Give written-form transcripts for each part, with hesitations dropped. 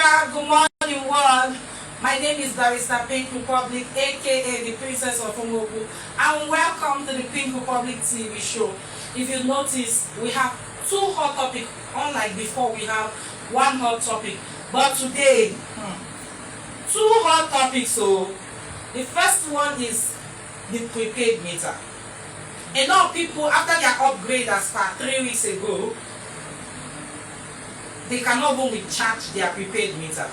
Good morning, world. My name is Barrister Pink Republic, aka the Princess of Umogu, and welcome to the Pink Republic TV show. If you notice, we have two hot topics, unlike before we have one hot topic. But today, two hot topics. So, the first one is the prepaid meter. A lot of people, after their upgrade as per 3 weeks ago, they cannot even recharge their prepaid meter.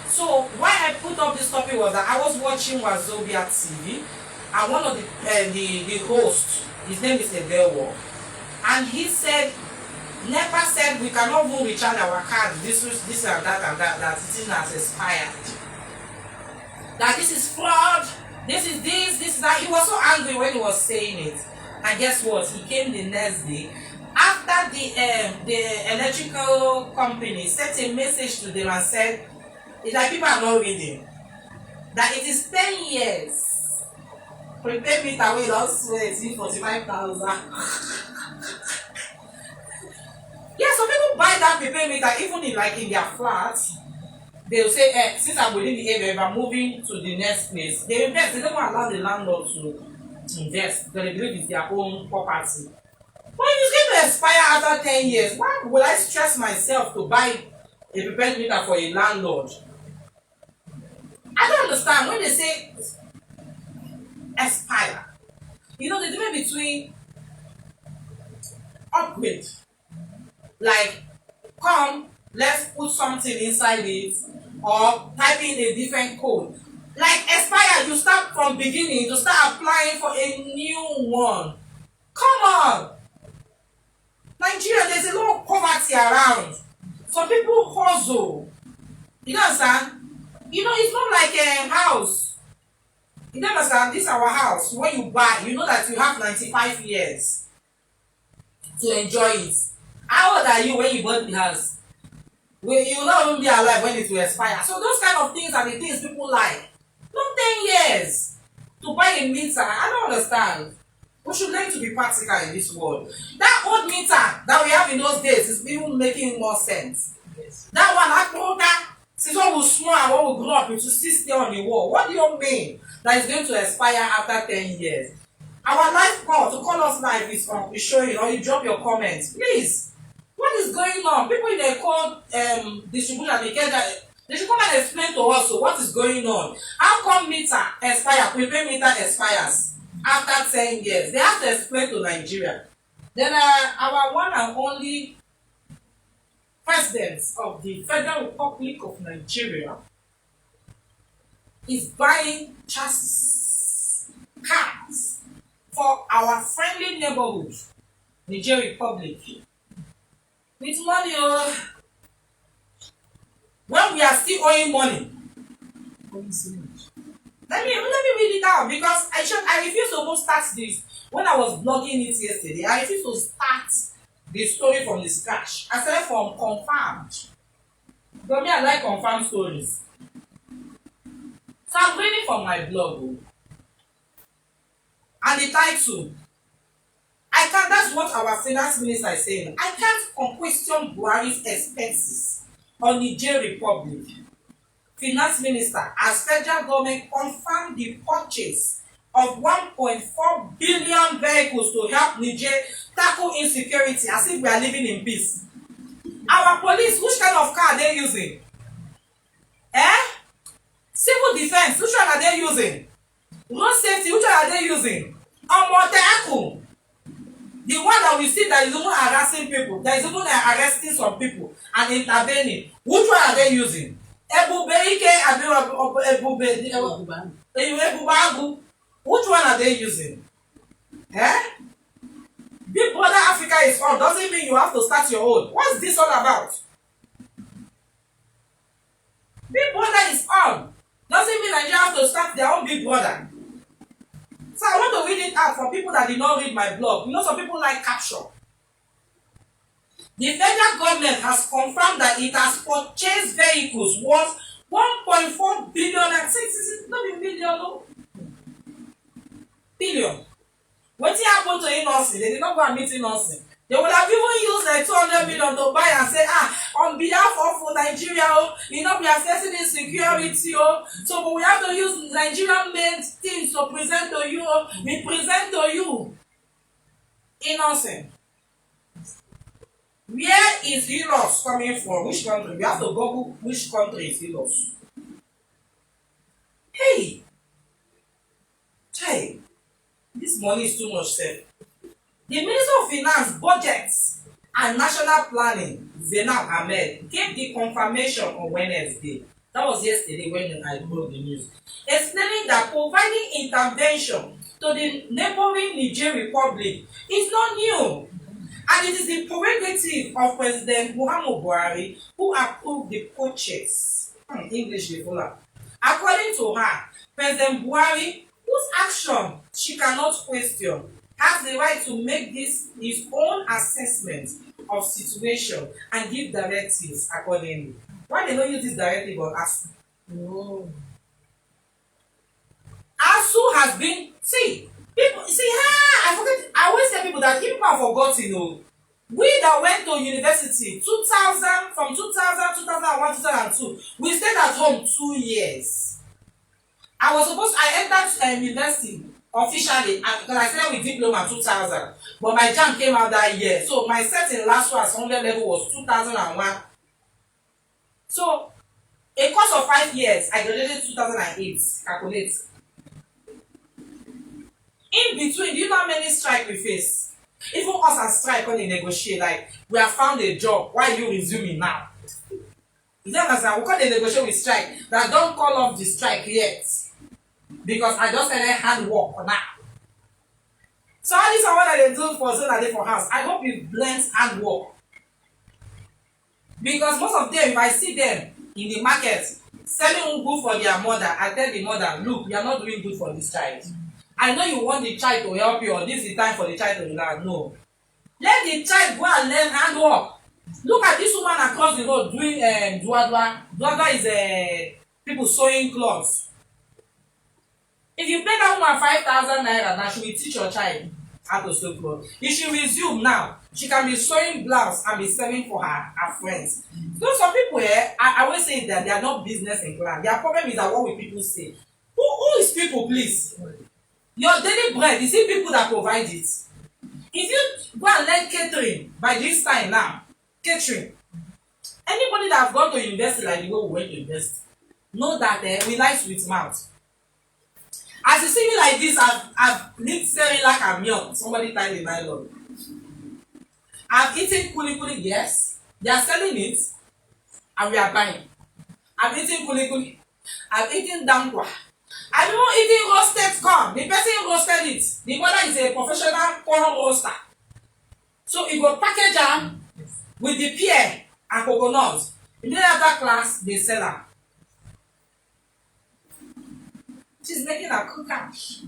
So why I put up this topic was that I was watching Wazobia TV, and one of the hosts, his name is Edelwo, and he said, NEPA said we cannot even recharge our cards, this and that it has expired. That this is fraud, this is that. He was so angry when he was saying it. And guess what? He came the next day after the electrical company sent a message to them and said, it's like people are not reading, that it is 10 years. Prepaid meter will also see 45,000. Yeah, some people buy that prepaid meter even in their flats. They'll say, since I'm within the area, if I'm moving to the next place, they invest. They don't allow the landlord to invest because they believe it's their own property. But if it's going to expire after 10 years, why will I stress myself to buy a prepaid meter for a landlord? I don't understand when they say expire. You know the difference between upgrade, like come, let's put something inside it, or type in a different code. Like expire, you start from beginning to start applying for a new one. Come on! Nigeria, there's a lot of poverty around. Some people hustle. You understand? You know, it's not like a house. You understand? This is our house. When you buy, you know that you have 95 years to enjoy it. How old are you when you bought the house? Well, you will not even be alive when it will expire. So those kind of things are the things people like. Not 10 years to buy a meter. I don't understand. We should learn to be practical in this world. That old meter that we have in those days is even making more sense. Yes. That one, since when we small and when we grow up, it will still stay on the wall. What do you mean that it's going to expire after 10 years? Our life call, to call us live, is showing, or you drop your comments. Please. What is going on? People in the call distribution, they should come and explain to us what is going on. How come meter expire, prepaid meter expires after 10 years? They have to explain to Nigeria. Then our one and only president of the Federal Republic of Nigeria is buying chassis cars for our friendly neighborhood, Niger Republic. With money, when we are still owing money. Let me read it out because I refuse to even start this. When I was blogging it yesterday, I refuse to start the story from the scratch. I started from confirmed. Because me, I like confirmed stories. So I'm reading from my blog. And the title, that's what our finance minister is saying. I can't question Buhari's expenses on Niger Republic. Finance minister, as federal government confirmed the purchase of 1.4 billion vehicles to help Niger tackle insecurity as if we are living in peace. Our police, which kind of car are they using? Civil defense, which one are they using? Road safety, which one are they using? Omoteku, the one that we see that is even harassing people, that is even arresting some people and intervening, which one are they using? Which one are they using? Big Brother Africa is on. Doesn't mean you have to start your own. What's this all about? Big Brother is on. Doesn't mean Nigeria have to start their own Big Brother. So I want to read it out for people that did not read my blog. You know, some people like capture. The federal government has confirmed that it has purchased vehicles worth 1.4 billion. I think this is not a million, no? Billion. What happened to Innocent? They did not go and meet Innocent. They would have even used like 200 million to buy and say, on behalf of Nigeria. Nigeria, oh, you know, we are facing insecurity, oh, so but we have to use Nigerian made things to present to you, oh. We present to you. Innocent. Where is Hilos coming from? Which country? We have to Google which country is Hilos. Hey! Hey! This money is too much, sir. The Minister of Finance, Budgets and National Planning, Zainab Ahmed, gave the confirmation on Wednesday. That was yesterday when I broke the news. Explaining that providing intervention to the neighboring Niger Republic is not new. And it is the prerogative of President Muhammadu Buhari who approved the purchase. English fuller. According to her, President Buhari, whose action she cannot question, has the right to make this his own assessment of situation and give directives accordingly. Why they don't use this directive on ASU? No. ASU has been, see, people see, I forget. I always tell people that people have forgotten. You know, we that went to university 2000, from 2000, 2001, 2002, we stayed at home 2 years. I entered university officially because I started with diploma 2000, but my JAMB came out that year. So my setting last one 100 level was 2001. So a course of 5 years, I graduated 2008. Calculate. In between, do you know how many strikes we face? Even us as strike when they negotiate, like we have found a job, why are you resuming now? You don't understand? We can't negotiate with strike. That don't call off the strike yet. Because I just started handwork now. So all this one that they do for Zona Day for house, I hope you blend handwork. Because most of them, if I see them in the market selling good for their mother, I tell the mother, look, you are not doing good for this child. I know you want the child to help you, or this is the time for the child to learn. No. Let the child go and learn handwork. Look at this woman across the road doing duadwa. Duadwa is people sewing clothes. If you pay that woman 5,000 naira, now she will teach your child how to sew clothes. If she resume now, she can be sewing blouse and be selling for her friends. So some people here, I always say that they are not business inclined. Their problem is that what will people say? Who is people, please? Your daily bread, is it people that provide it? If you go and learn catering by this time now, catering, anybody that have gone to university like the way we went to university, know that we like sweet mouth. As you see me like this, I've lived Cerelac and milk. Somebody tied a nylon. I've eaten kuli kuli, yes. They are selling it, and we are buying. I've eaten kuli kuli. I've eaten dankwa. I've even eaten roasted corn. The person roasted it. The mother is a professional corn roaster. So it will package them with the pear and coconut. In the other class, they sell them. She's making a good cash.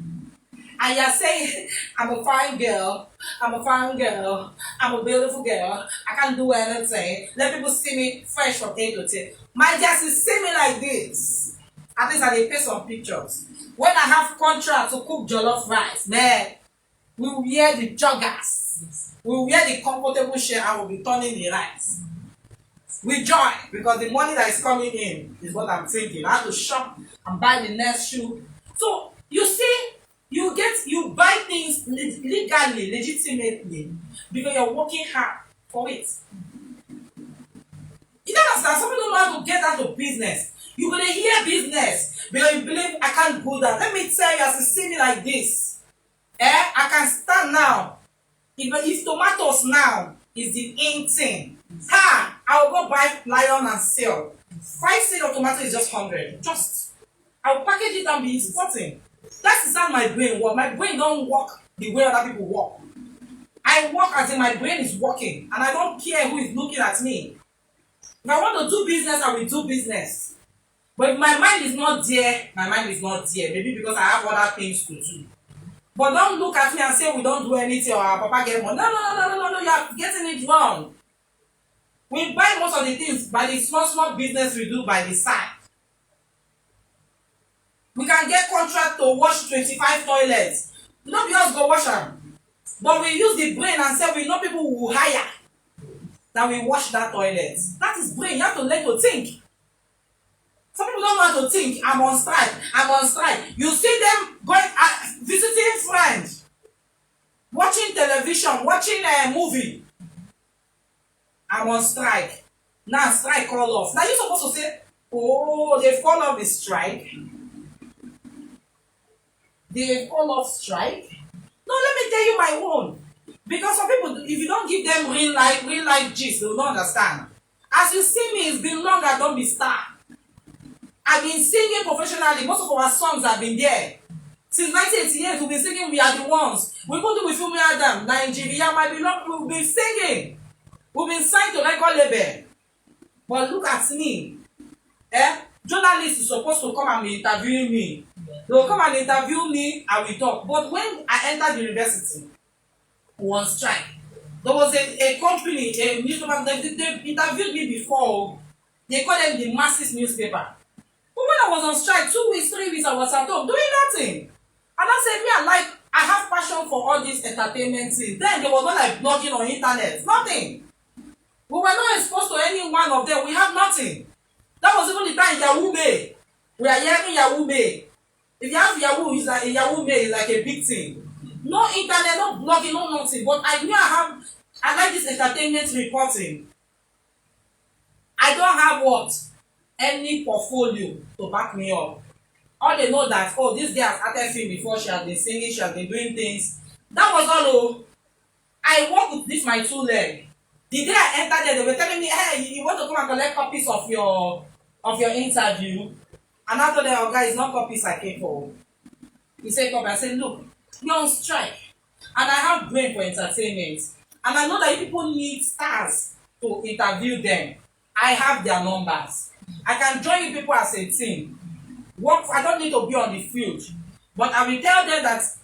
And you're saying, I'm a fine girl, I'm a fine girl, I'm a beautiful girl, I can't do anything. Let people see me fresh from A to T. My guys is see me like this. At least I dey pay some pictures. When I have contract to cook jollof rice, man, we will wear the joggers. We will wear the comfortable shirt and we'll be turning the rice. We joy because the money that is coming in is what I'm thinking. I have to shop and buy the next shoe. So you see, you buy things legally, legitimately, because you're working hard for it. You don't understand? Some people don't know how to get out of business. You're gonna hear business because you believe I can't go down. Let me tell you, as you see me like this, I can stand now. If tomatoes now is the in thing, I will go buy lion and sell. 5 seed of tomato is just 100. I will package it and be exporting. That's how my brain works. My brain don't work the way other people work. I work as in my brain is working, and I don't care who is looking at me. If I want to do business, I will do business. But if my mind is not there, my mind is not there. Maybe because I have other things to do. But don't look at me and say we don't do anything or our papa get money. No, you are getting it wrong. We buy most of the things by the small business we do by the side. We can get contract to wash 25 toilets. Not just go wash them. But we use the brain and say we know people who will hire. that will wash that toilet. That is brain. You have to learn to think. Some people don't know how to think. I'm on strike. I'm on strike. You see them going visiting friends, watching television, watching a movie. I'm on strike. Now strike call off. Now you're supposed to say, oh, they've called off the strike. They've called off strike. No, let me tell you my own. Because some people, if you don't give them real life gist, they will not understand. As you see me, it's been long I don't be star. I've been singing professionally. Most of our songs have been there. Since 1988, we've been singing We Are The Ones. We go to with Fumi Adam, Nigeria, my beloved, we've been singing. We've been signed to record label. But look at me. Journalists is supposed to come and be interviewing me. They will come and interview me and we talk. But when I entered university, we were on strike. There was a company, a newspaper, they interviewed me before. They called them the Masses newspaper. But when I was on strike, 2 weeks, 3 weeks, I was at home doing nothing. And I said, I have passion for all these entertainment things. Then there was not like blogging on internet. Nothing. We were not exposed to any one of them. We have nothing. That was even the time Yahoo May. We are hearing Yahoo May. If you have Yahoo, it's like a Yahoo May is like a big thing. No internet, no blogging, no nothing. But I knew I like this entertainment reporting. I don't have what? Any portfolio to back me up. All they know that, oh, this girl has started film before, she has been singing, she has been doing things. That was all. I work with this my 2 leg. The day I entered there, they were telling me, hey, you want to come and collect copies of your interview? And after that, oh, guys, not copies I came for. He said, copy. I said, look, you're on strike. And I have brain for entertainment. And I know that people need stars to interview them. I have their numbers. I can join you people as a team. I don't need to be on the field. But I will tell them that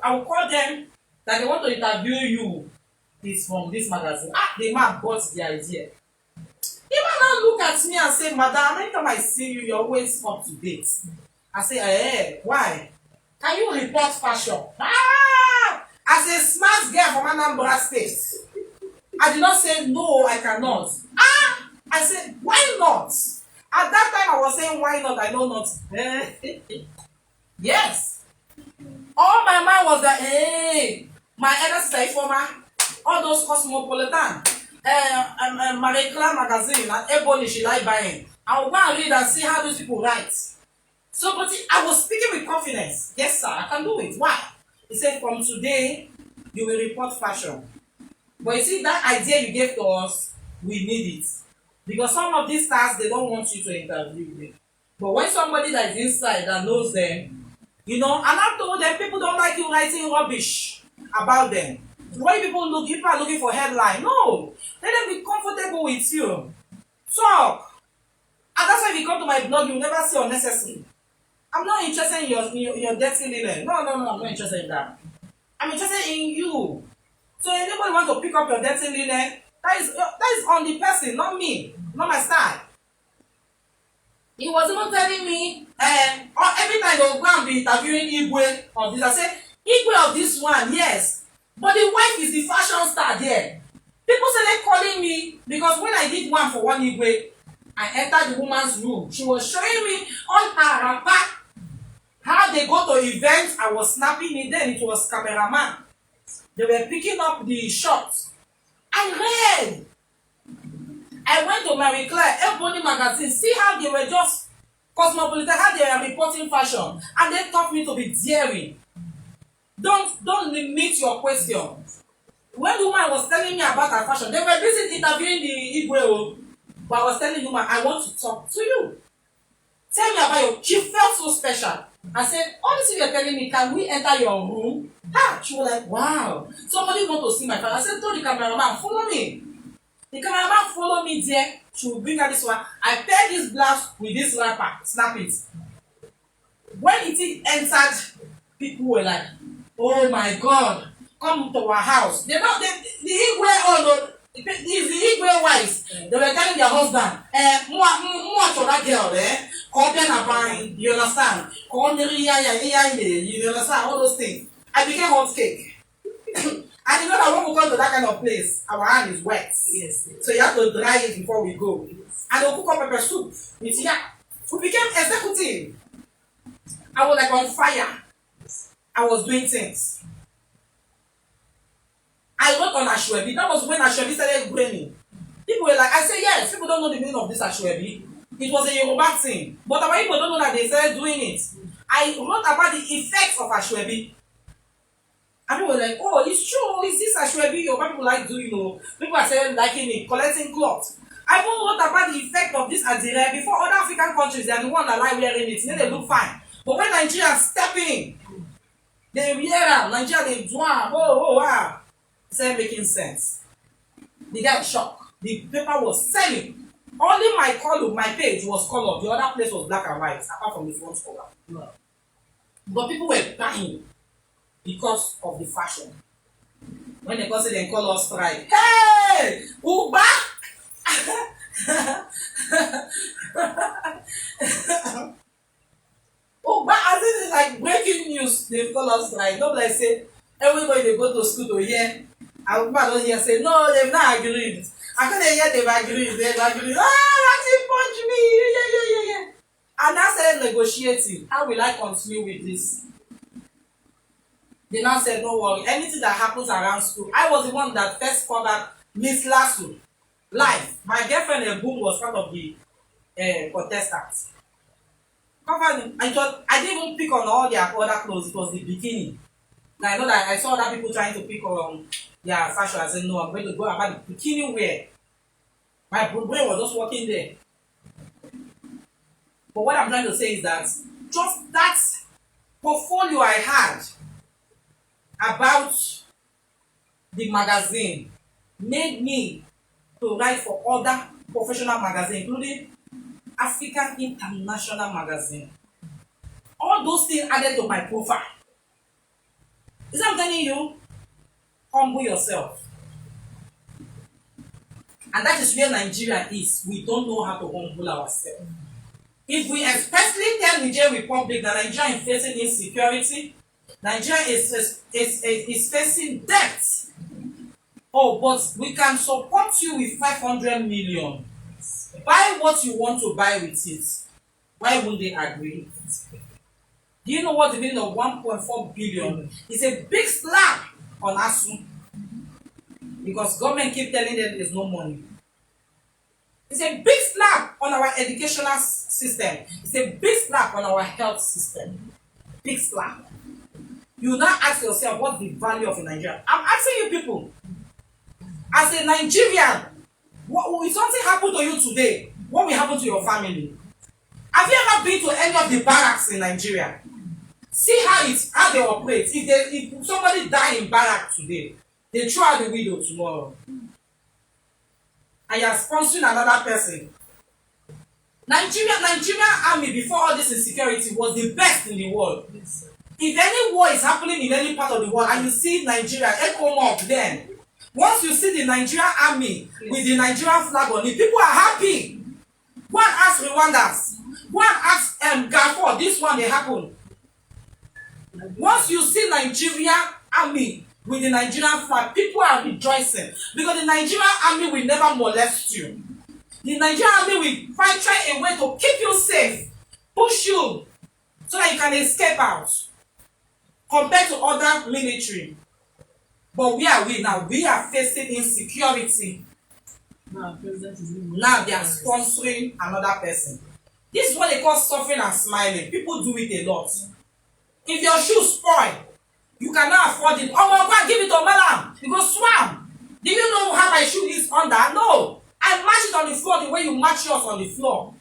I will call them that they want to interview you. This from this magazine. The man got the idea. The man now look at me and say, Madam, anytime I see you, you're always up to date. I say, why? Can you report fashion? As a smart girl from Anambra State. I did not say, no, I cannot. I said, why not? At that time, I was saying, why not? I know not. Yes. All my mind was that, my elder sister former, all those Cosmopolitan, Marie Claire magazine, and Ebony she like buying. I will go and read and see how those people write. So, but I was speaking with confidence. Yes, sir, I can do it. Why? He said, from today, you will report fashion. But you see, that idea you gave to us, we need it. Because some of these stars, they don't want you to interview them. But when somebody that is inside that knows them, and I told them, people don't like you writing rubbish about them. When people are looking for headline. No, let them be comfortable with you. Talk. And that's why if you come to my blog, you will never say unnecessary. I'm not interested in your dirty linen. No, I'm not interested in that. I'm interested in you. So if anybody want to pick up your dirty linen, that is on the person, not me, not my style. He was even telling me, every time they will go and be interviewing Igwe of this, I said, Igwe of this one, yes. But the wife is the fashion star there. People started calling me because when I did one for one Igwe, I entered the woman's room. She was showing me on her wrapper how they go to events. I was snapping it. Then it was cameraman. They were picking up the shots. I read. I went to Marie Claire, Ebony magazine, see how they were just Cosmopolitan, how they are reporting fashion. And they taught me to be daring. Don't limit your questions. When the woman was telling me about her fashion, they were busy interviewing the Igwe, but I was telling the woman, I want to talk to you. Tell me about you. She felt so special. I said, honestly, you're telling me, can we enter your room? She was like, wow. Somebody want to see my fashion. I said, tell the cameraman, follow me. The cameraman followed me there. She will bring her this one. I paired this blouse with this wrapper. Snap it. When it entered, people were like, oh my God, come to our house. The Igwe, the Igwe wives, they were telling their husband, more to that girl, you understand? You understand all those things. I became hot cake. And you know that when we come to that kind of place, our hand is wet. Yes. So you have to dry it before we go. Yes. And they'll cook up pepper soup with yak. We became executive. I was like on fire. I was doing things. I wrote on Ashwebi. That was when Ashwebi started growing. People were like, I said, yes, people don't know the meaning of this Ashwebi. It was a Yoruba thing. But our people don't know that they started doing it. I wrote about the effects of Ashwebi. And people were like, oh, it's true. Is this Ashwebi? Yoruba people like doing, you know. People are saying liking it, collecting cloth. I even wrote about the effect of this Adire before other African countries. They are the ones that like wearing it. Then they look fine. But when Nigerians step in, they wear it. Nigeria, they do wow. It started making sense. They got shocked. The paper was selling. Only my column, my page was colored. The other place was black and white, apart from the front cover. No. But people were buying because of the fashion. When they come say they call us strike, hey, Uba! Uba, as it is like breaking news, they call us strike. Nobody say everybody they go to school to hear. And Uba don't hear say no, they've not agreed. I can't hear they've agreed. Ah, that's punch me. Yeah. And I started negotiating. How will I continue with this? They now said, don't worry, anything that happens around school. I was the one that first covered Miss Lasso live. My girlfriend Boom was part of the protestants. Covered, I didn't even pick on all their other clothes. It was the bikini. Now I know that I saw other people trying to pick on their fashion. I said, no, I'm going to go about the bikini wear. My brain was just working there. But what I'm trying to say is that just that portfolio I had about the magazine made me to write for other professional magazines, including African International Magazine. All those things added to my profile. Is that I'm telling you? Humble yourself. And that is where Nigeria is. We don't know how to humble ourselves. If we especially tell Niger Republic that Nigeria is facing insecurity, Nigeria is facing debt. Oh, but we can support you with 500 million. Buy what you want to buy with it. Why won't they agree? Do you know what the meaning of 1.4 billion? It's a big slap on ASU. Because government keep telling them there's no money. It's a big slap on our educational system. It's a big slap on our health system. Big slap. You now ask yourself, what's the value of a Nigerian? I'm asking you people, as a Nigerian, if something happened to you today, what will happen to your family? Have you ever been to any of the barracks in Nigeria? See how they operate. If somebody die in barrack today, they throw out the window tomorrow. And you are sponsoring another person. Nigerian army before all this insecurity was the best in the world. Yes. If any war is happening in any part of the world and you see Nigeria, echo up then. Once you see the Nigerian army with the Nigerian flag on it, people are happy. Go and ask Rwandans. Go and ask Gafor, this one they happen. Once you see Nigerian army with the Nigerian flag, people are rejoicing because the Nigerian army will never molest you. The Nigerian army will try a way to keep you safe, push you so that you can escape out compared to other military. But where are we now? We are facing insecurity. Now they are sponsoring another person. This is what they call suffering and smiling. People do it a lot. If your shoes spoil, you cannot afford it. Oh, go and give it to Malam. You go swam. Do you know how my shoe is under? No. I match it on the floor the way you match yours on the floor.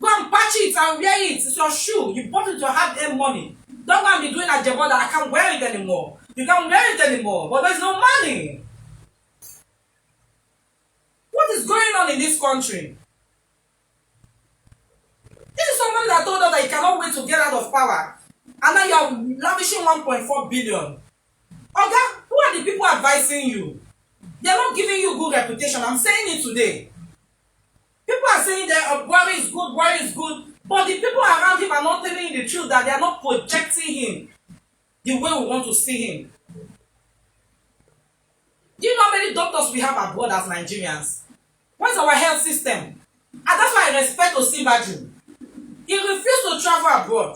Go and patch it and wear it. It's your shoe. You bought it to have their money. Don't go and be doing a job that I can't wear it anymore. You can't wear it anymore. But there's no money. What is going on in this country? This is somebody that told us that he cannot wait to get out of power. And now you are lavishing 1.4 billion. Okay, who are the people advising you? They are not giving you good reputation. I'm saying it today. People are saying that Buhari is good. But the people around him are not telling the truth, that they are not projecting him the way we want to see him. Do you know how many doctors we have abroad as Nigerians? What's our health system? And that's why I respect Osinbajo. He refused to travel abroad.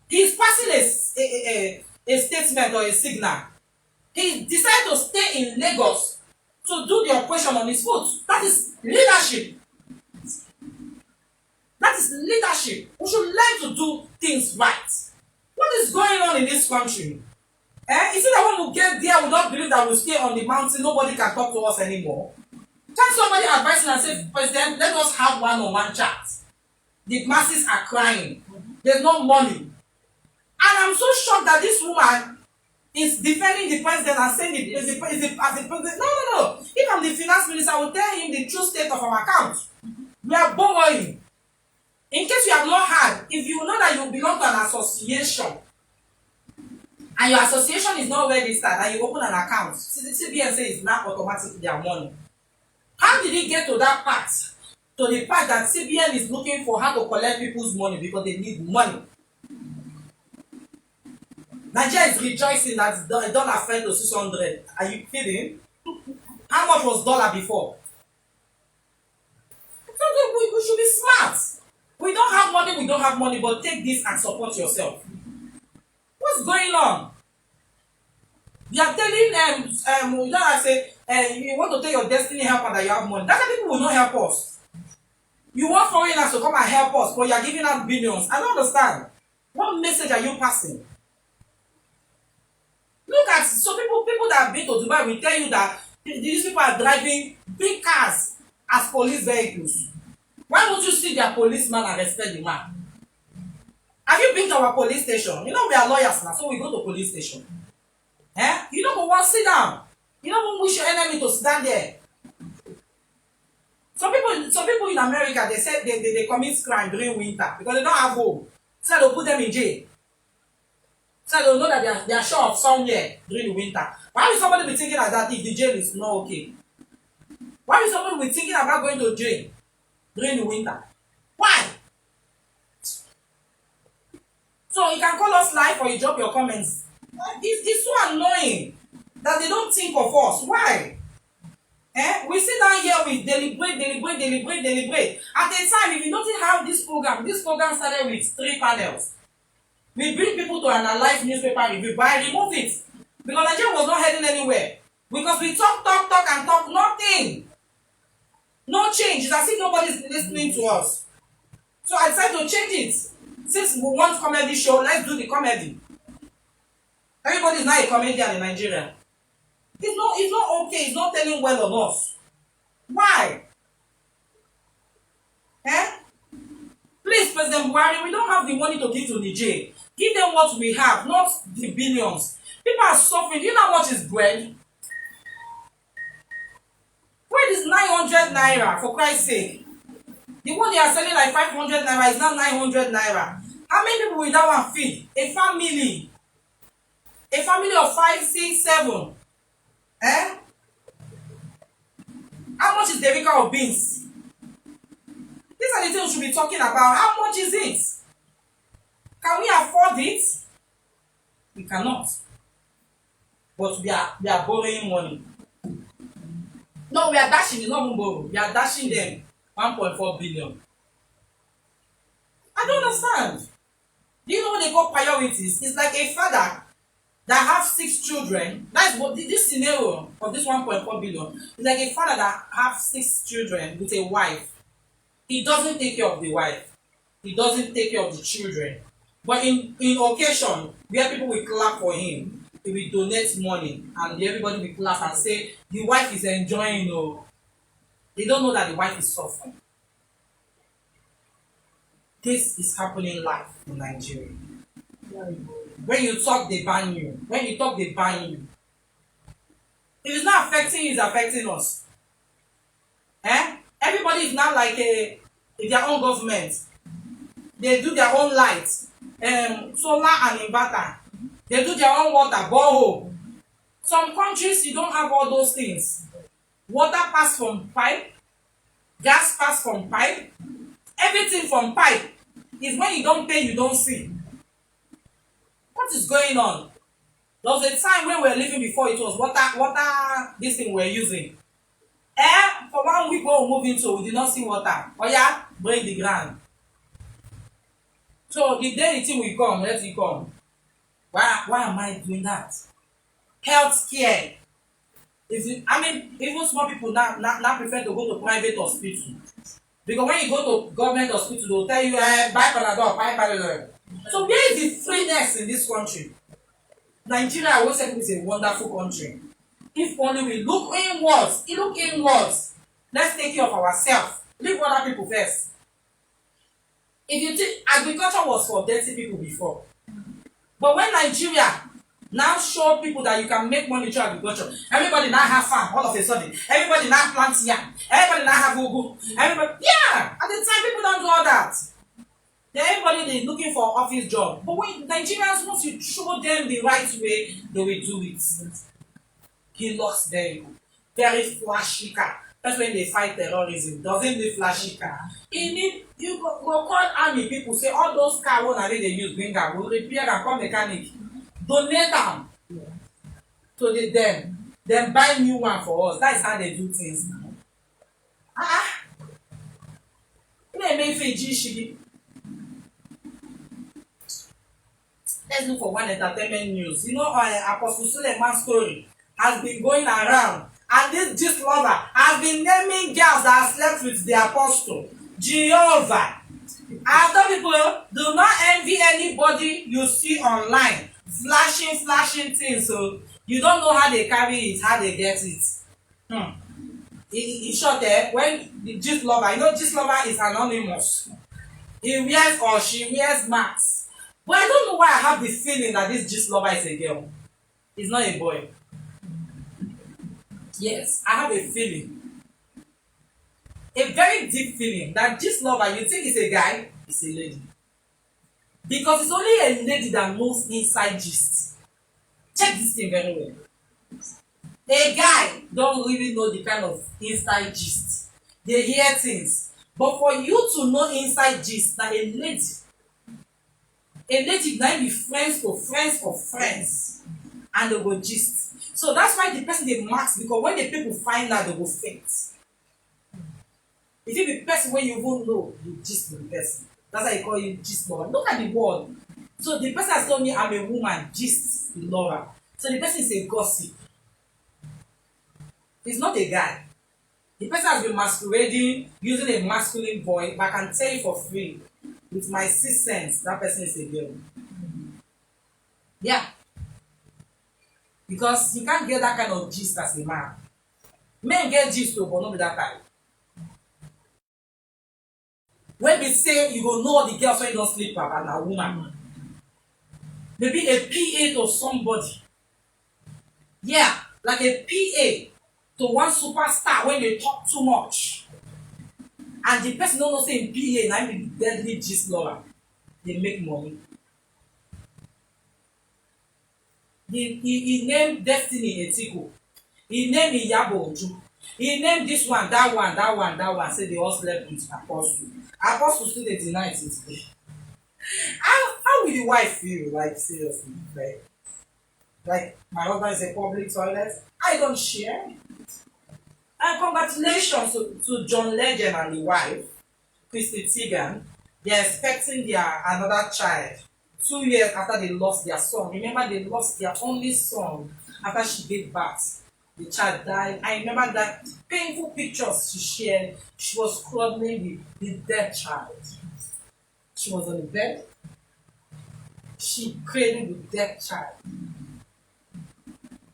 He's passing a statement or a signal. He decided to stay in Lagos to do the operation on his foot. That is leadership. That is leadership. We should learn to do things right. What is going on in this country? Is it that when we get there, we don't believe that we'll stay on the mountain, nobody can talk to us anymore? Can somebody advise me and say, President, let us have one-on-one chat. The masses are crying. There's no money. And I'm so shocked that this woman is defending the president and saying as the president. No. If I'm the finance minister, I will tell him the true state of our account. We are borrowing. In case you have not heard, if you know that you belong to an association and your association is not registered and you open an account, CBN says it's not automatic their money. How did it get to that part? To the part that CBN is looking for how to collect people's money because they need money. Nigeria is rejoicing that the dollar fell to 600. Are you kidding? How much was dollar before? So we should be smart. We don't have money, but take this and support yourself. What's going on? You are telling you know I say you want to tell your destiny helper that you have money. That's why people will not help us. You want foreigners to come and help us, but you are giving out billions. I don't understand. What message are you passing? Look at so people that have been to Dubai will tell you that these people are driving big cars as police vehicles. Why don't you see their policeman and respect the man? Have you been to our police station? You know we are lawyers now, so we go to police station. You don't go sit down. You don't wish your enemy to stand there. Some people in America, they said they commit crime during winter because they don't have home. So they'll put them in jail. So they'll know that they are sure of somewhere during the winter. Why will somebody be thinking like that if the jail is not okay? Why will somebody be thinking about going to jail during the winter? Why? So you can call us live or you drop your comments. It's so annoying that they don't think of us. Why? We sit down here, we deliberate. At the time, if you notice how this program started with 3 panels. We bring people to analyze newspaper review, but I remove it. Because Nigeria was not heading anywhere. Because we talk, and talk, nothing. No change. It's as if nobody's listening to us. So I decided to change it. Since we want comedy show, let's do the comedy. Everybody is now a comedian in Nigeria. It's not okay. It's not telling well of us. Why? Please, President Buhari, we don't have the money to give to Niger. Give them what we have, not the billions. People are suffering. Do you know how much is bread? Bread is 900 naira, for Christ's sake. The one they are selling like 500 naira is now 900 naira. How many people will that one feed? A family. A family of 5, 6, 7. How much is the acre of beans? These are the things we should be talking about. How much is it? Can we afford it? We cannot. But we are borrowing money. No, we are dashing. It's not even borrow. We are dashing them 1.4 billion. I don't understand. Do you know what they call priorities? It's like a father that have 6 children. That's what this scenario of this 1.4 billion is like a father that have 6 children with a wife. He doesn't take care of the wife. He doesn't take care of the children. But in occasion where people will clap for him, he will donate money and everybody will clap and say the wife is enjoying. They don't know that the wife is suffering. This is happening live in Nigeria. When you talk, they ban you. When you talk, they ban you. If it's not affecting you, it's affecting us. Everybody is now like their own government. They do their own lights, solar and inverter. They do their own water, borehole. Some countries, you don't have all those things. Water pass from pipe. Gas pass from pipe. Everything from pipe is when you don't pay, you don't see. What is going on? There was a time when we were living before it was water this thing we were using. For 1 week when we moved into, we did not see water. Oh yeah, break the ground. So the day the thing will come, let it come. Why am I doing that? Healthcare. Even small people now prefer to go to private hospital. Because when you go to government hospital, they'll tell you, buy Panadol, buy Panadol. So where is the freeness in this country? Nigeria, I always say, is a wonderful country. If only we look inwards. Let's take care of ourselves. Leave other people first. If you think agriculture was for dirty people before, but when Nigeria now show people that you can make money through agriculture, everybody now have farm all of a sudden. Everybody now plant yam. Everybody now have ugu. Everybody, yeah. At the time, people don't do all that. Then everybody is looking for office job. But when Nigerians, once you show them the right way, they will do it. He lost them. Very flashy car. That's when they fight terrorism. Doesn't need flashy car. You go call army people, say all those cars when they use, bring them, we'll repair and call mechanic. Donate them to them. Then buy new one for us. That's how they do things now. Let's look for one entertainment news. Apostle Suleiman's story has been going around. And this gist lover has been naming girls that have slept with the apostle. Jehovah. Other people do not envy anybody you see online. Flashing things. So you don't know how they carry it, how they get it. In short, when the gist lover, gist lover is anonymous. He wears or she wears masks. But I don't know why I have the feeling that this gist lover is a girl. It's not a boy. Yes, I have a feeling. A very deep feeling that gist lover, you think it's a guy, it's a lady. Because it's only a lady that knows inside gist. Check this thing very well. A guy don't really know the kind of inside gist. They hear things. But for you to know inside gist, that a lady might be friends of friends. And they go gist. So that's why the person they marks, because when the people find out, they will faint. If you be person when you won't know, you gist with the person. That's why you call you gist lover. Look at the word. So the person has told me I'm a woman, gist lover. So the person is a gossip. He's not a guy. The person has been masquerading using a masculine voice, but I can tell you for free, with my 6 cents, that person is a girl. Yeah. Because you can't get that kind of gist as a man. Men get gist too, but not with that type. When we say you go know the girls when you don't sleep about a woman. Maybe a PA to somebody. Yeah, like a PA to one superstar when they talk too much. And the person don't know say PA, and I'm the deadly gist lover. They make money. He named Destiny Etiko. He named Iyabo Oju. He named this one, that one. Say they all slept with Apostle. Apostle still they deny it. How will the wife feel? Like seriously, like my husband is a public toilet. I don't share. And congratulations to John Legend and the wife, Christy Teigen. They're expecting their another child 2 years after they lost their son. Remember, they lost their only son after she gave birth. The child died. I remember that painful pictures she shared. She was cradling the dead child. She was on the bed. She cradled the dead child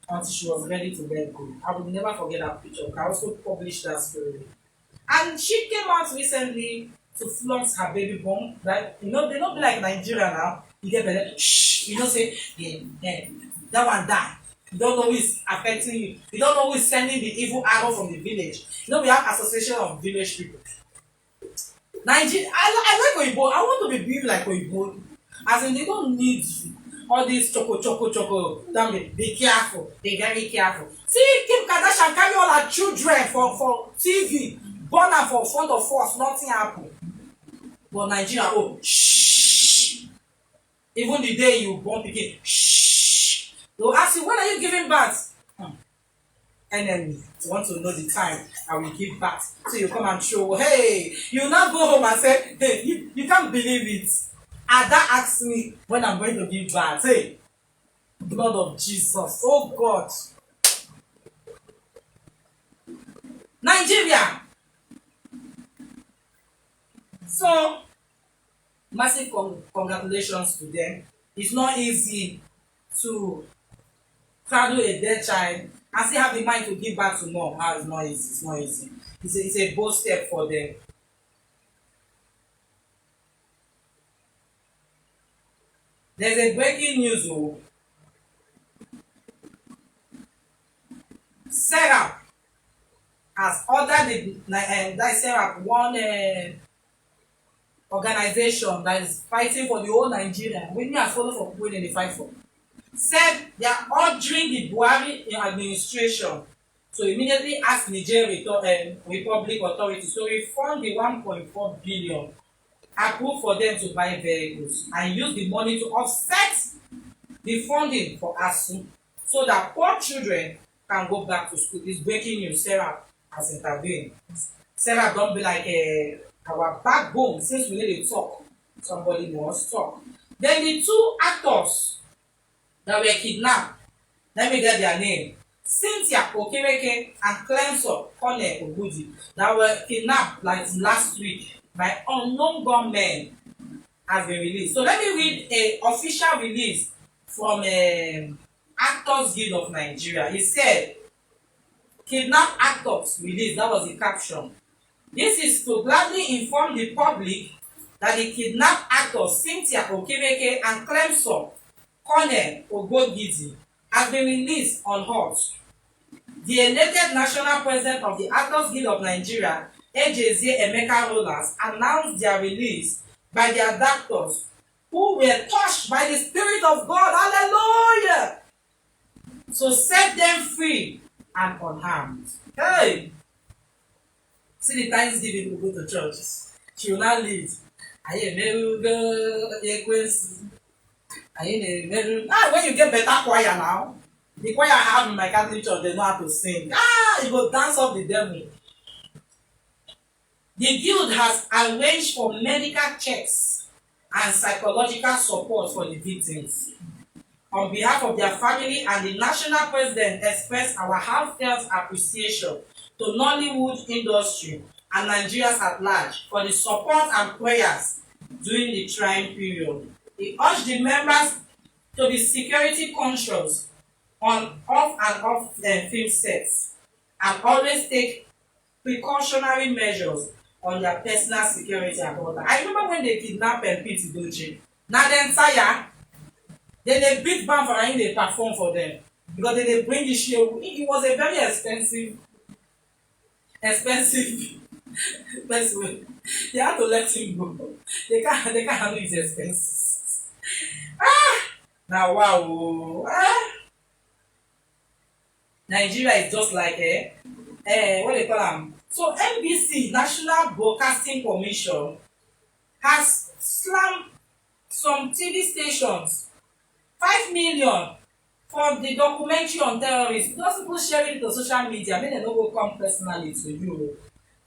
until she was ready to let go. I will never forget that picture. I also published that story. And she came out recently to flaunt her baby bump. Like, they don't be like Nigeria now. You get better. Shh. Say, yeah, that one died. You don't know who is affecting you. You don't know who is sending the evil arrow from the village. We have association of village people. Nigeria, I like Oyibo. I want to be big like Oyibo. As in, they don't need all this choco. Don't be careful. Be very careful. See, Kim Kardashian carry all her children for TV. Born her for front of us. Nothing happened. But Nigeria, shh. Even the day you born pikin, shh. They'll ask you, when are you giving birth? Enemy want to know the time I will give birth. So you come and show, hey, you now go home and say, hey, you can't believe it. Ada asks me when I'm going to give birth. Hey, blood of Jesus. Oh God. Nigeria. So, massive congratulations to them. It's not easy to cradle a dead child and still have the mind to give back to mom. It's not easy. It's not easy. It's a bold step for them. There's a breaking news. Oh. Sarah has ordered that Sarah, one organization that is fighting for the whole Nigeria. We need to follow for people in the fight for. Said they are ordering the Buhari administration to immediately ask Niger Republic authorities to refund the 1.4 billion approved for them to buy vehicles and use the money to offset the funding for ASU so that poor children can go back to school. This breaking news. Sarah has intervened. Sarah don't be like our backbone since we need to talk. Somebody must talk. Then the two actors that were kidnapped, let me get their name. Cynthia Okereke and Clemson Kone Ogudi that were kidnapped like last week by unknown gunmen have been released. So let me read a official release from Actors Guild of Nigeria. It said, kidnapped actors released. That was the caption. This is to gladly inform the public that the kidnapped actors Cynthia Okereke and Clemson Kone Ogudi have been released on hold. The elected national president of the Actors Guild of Nigeria, Ejeze Emeka Rollers, announced their release by their doctors who were touched by the Spirit of God. Hallelujah! So set them free and unharmed. Hey! See the Thanksgiving we go to churches. She will now lead. When you get better choir now, the choir I have in my Catholic church, they know how to sing. You go dance off the devil. The guild has arranged for medical checks and psychological support for the victims. On behalf of their family and the national president, express our heartfelt appreciation to Nollywood industry and Nigerians at large for the support and prayers during the trying period. He urged the members to be security conscious on off and off film sets and always take precautionary measures on their personal security and order. I remember when they kidnapped Pete Doche. Now then tire, then they beat bam for him, they perform for them. Because then they bring the show. It was a very expensive way. They had to let him go. They can't handle his expenses. Now wow. Nigeria is just like what they call them. So NBC, National Broadcasting Commission, has slammed some TV stations 5 million for the documentary on terrorism. Those people sharing it to social media, I mean, they don't go come personally to you.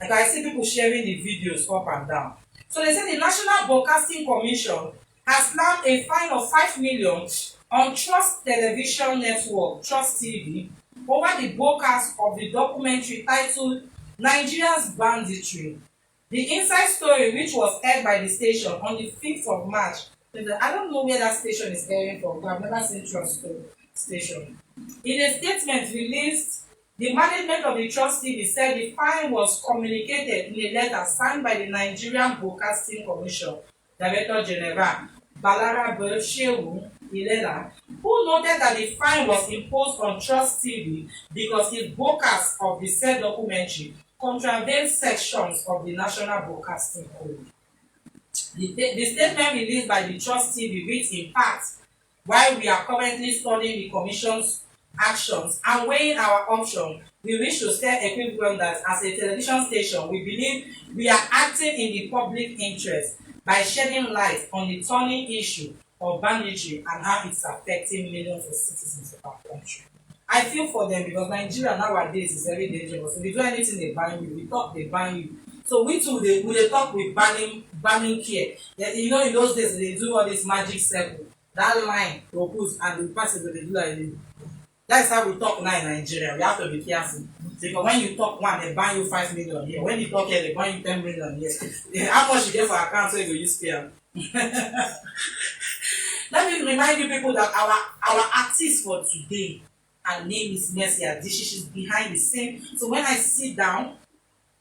Like I see people sharing the videos up and down. So they say the National Broadcasting Commission has slammed a fine of 5 million on Trust Television Network, Trust TV, over the broadcast of the documentary titled Nigeria's Banditry. The inside story, which was aired by the station on the 5th of March, I don't know where that station is airing from, but I've never seen Trust station. In a statement released, the management of the Trust TV said the fine was communicated in a letter signed by the Nigerian Broadcasting Commission Director General Balara Shehu Ilela, who noted that the fine was imposed on Trust TV because its broadcast of the said documentary contravenes sections of the National Broadcasting Code. The statement released by the Trust TV reads in part, while we are currently studying the Commission's actions and weighing our options, we wish to state equivalent that as a television station, we believe we are acting in the public interest by shedding light on the thorny issue of banditry and how it's affecting millions of citizens of our country. I feel for them because Nigeria nowadays is very dangerous. If you do anything, they ban you. We talk, they ban you. So we too, they talk with banning care. You know, in those days, they do all this magic circle. That line propose and the person will do like this. That's how we talk now in Nigeria. We have to be careful. Because when you talk one, they ban you 5 million here. When you talk here, they ban you 10 million here. How much you get for account so you use care? Let me remind you people that our artist for today, her name is Mercy Adishi. She's behind the scene. So when I sit down,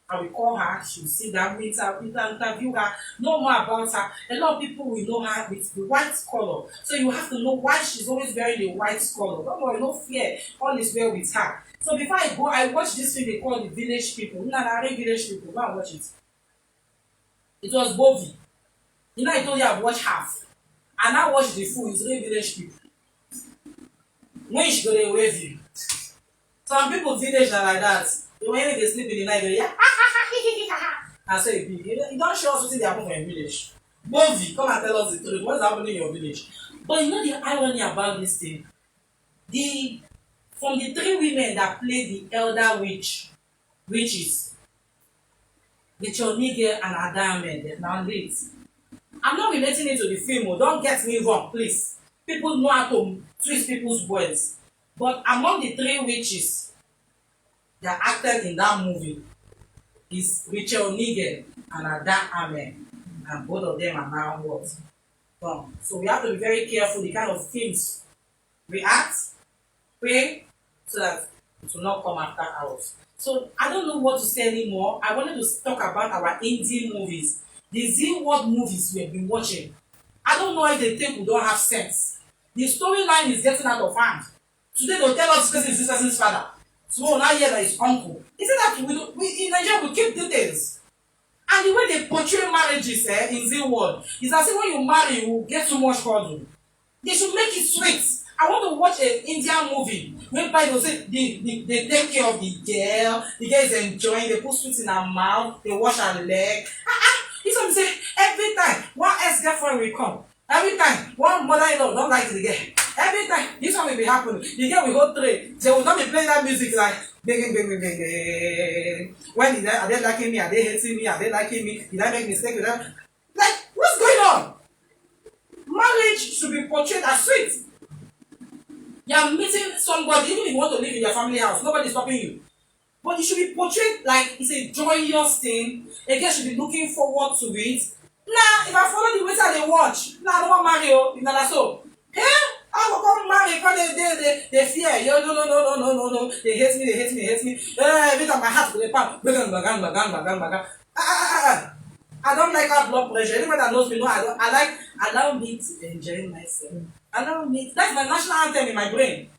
I will call her, she will sit down with her, interview her, know more about her. A lot of people will know her with the white color. So you have to know why she's always wearing the white color. Don't worry, no fear. All is well with her. So before I go, I watch this film they call The Village People. Village People. Go and watch it. It was Bovi. You know, I told you I've watched half. And I watched the full. It's really Village People. When she go, they wave you. Some people village are like that. When they sleep in the night, they and so it be. You don't show us what they happen in your village. Bovi, come and tell us the truth. What's happening in your village? But you know the irony about this thing? From the 3 women that played the elder witches, the Niger and Adame, they're now late. I'm not relating it to the film. Don't get me wrong, please. People know how to twist people's words. But among the 3 witches that acted in that movie is Rachel Niger and Ada Amen. And both of them are now what? Wrong. So we have to be very careful the kind of things we act, pray, so that it will not come after us. So I don't know what to say anymore. I wanted to talk about our indie movies. The Z World movies we have been watching. I don't know if they think we don't have sense. The storyline is getting out of hand. Today they'll tell us this is this person's father. Tomorrow now hear that his uncle. Isn't that we in Nigeria we keep details? And the way they portray marriages in Z World is as if when you marry you will get too much cuddle. They should make it sweet. I want to watch an Indian movie whereby they say they take care of the girl is enjoying, they put sweets in her mouth, they wash her leg. This one say every time one ex-girlfriend will come. Every time one mother-in-law don't like the girl. Every time this one will be happening. The girl will go trade. They will not be playing that music like bang, bang, bang, bang, bang. When are they liking me? Are they hating me? Are they liking me? Did I make mistake with them? Like, what's going on? Marriage should be portrayed as sweet. You are meeting somebody, even if you want to live in your family house, nobody is stopping you. But it should be portrayed like it's a joyous thing. A girl should be looking forward to it. Nah, if I follow the way they watch, nah, I don't want to marry you. If not so, I will come marry because they fear. Yo, no. They hate me. Every time my heart will pump. Bagan. I don't like our blood pressure. Anybody that knows me know I like allow me to enjoy myself. Allow me. That's my national anthem in my brain.